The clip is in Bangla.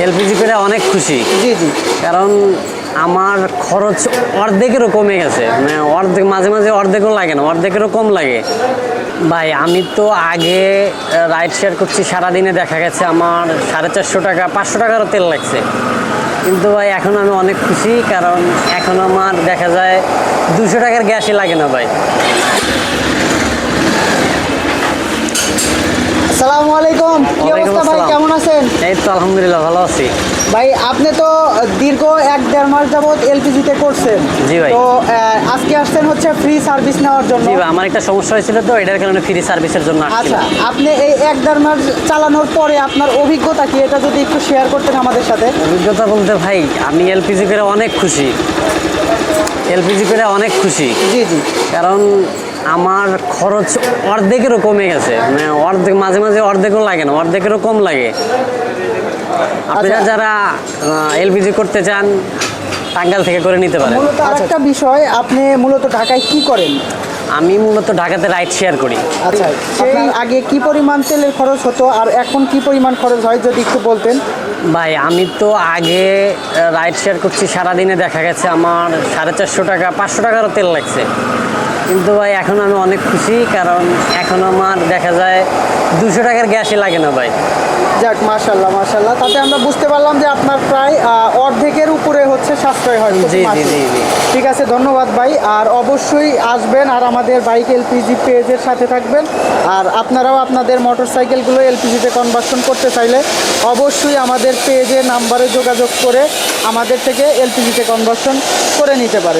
এলপিজি করে অনেক খুশি। জি জি। কারণ আমার খরচ অর্ধেকেরও কমে গেছে, মানে অর্ধেক, মাঝে মাঝে অর্ধেকও লাগে না, অর্ধেকেরও কম লাগে। ভাই আমি তো আগে রাইড শেয়ার করছি, সারাদিনে দেখা গেছে আমার 450 টাকা 500 টাকারও তেল লাগছে। কিন্তু ভাই এখন আমি অনেক খুশি, কারণ এখন আমার দেখা যায় 200 টাকার গ্যাসই লাগে না ভাই। আসসালামু আলাইকুম, কি অবস্থা ভাই, কেমন আছেন? এই তো আলহামদুলিল্লাহ ভালো আছি। ভাই আপনি তো দীর্ঘ 1-1.5 মাস যাবত এলপিজিতে করছেন। জি ভাই। তো আজকে আসছেন হচ্ছে ফ্রি সার্ভিস নেওয়ার জন্য। জি ভাই, আমার একটা সমস্যা হয়েছিল, তো এটার কারণে ফ্রি সার্ভিসের জন্য আচ্ছা, আসছিলাম। আপনি এই 1-1.5 মাস চালানোর পরে আপনার অভিজ্ঞতা কি, এটা যদি একটু শেয়ার করতেন আমাদের সাথে। অভিজ্ঞতা বলতে ভাই আমি এলপিজি করে অনেক খুশি, এলপিজি করে অনেক খুশি। জি জি। কারণ আমার খরচ অর্ধেকেরও কমে গেছে, মানে অর্ধেক, মাঝে মাঝে অর্ধেকও লাগে না, অর্ধেকেরও কম লাগে। আপনারা যারা এলপিজি করতে চান টাঙ্গাইল থেকে করে নিতে পারেন। মূলত আরেকটা বিষয়, আপনি মূলত ঢাকায় কি করেন? আমি মূলত ঢাকাতে রাইড শেয়ার করি। আচ্ছা, সেই আগে কি পরিমাণ তেলের খরচ হতো আর এখন কি পরিমাণ খরচ হয় যদি একটু বলতেন। ভাই আমি তো আগে রাইড শেয়ার করছি, সারাদিনে দেখা গেছে আমার 450 টাকা 500 টাকারও তেল লাগছে। কিন্তু ভাই এখন আমি অনেক খুশি, কারণ এখন আমার দেখা যায় 200 টাকার গ্যাসই লাগে না ভাই। যাক, মাশাল্লাহ মাশাল্লাহ, তাতে আমরা বুঝতে পারলাম যে আপনার প্রায় অর্ধেকের উপরে হচ্ছে সাশ্রয় হয় প্রতি জি জি মাসে। জি জি। ঠিক আছে, ধন্যবাদ ভাই। আর অবশ্যই আসবেন আর আমাদের বাইক এলপিজি পেজের সাথে থাকবেন। আর আপনারাও আপনাদের মোটরসাইকেলগুলো এলপিজিতে কনভার্সন করতে চাইলে অবশ্যই আমাদের পেজের নাম্বারে যোগাযোগ করে আমাদের থেকে এলপিজিতে কনভার্সন করে নিতে পারেন।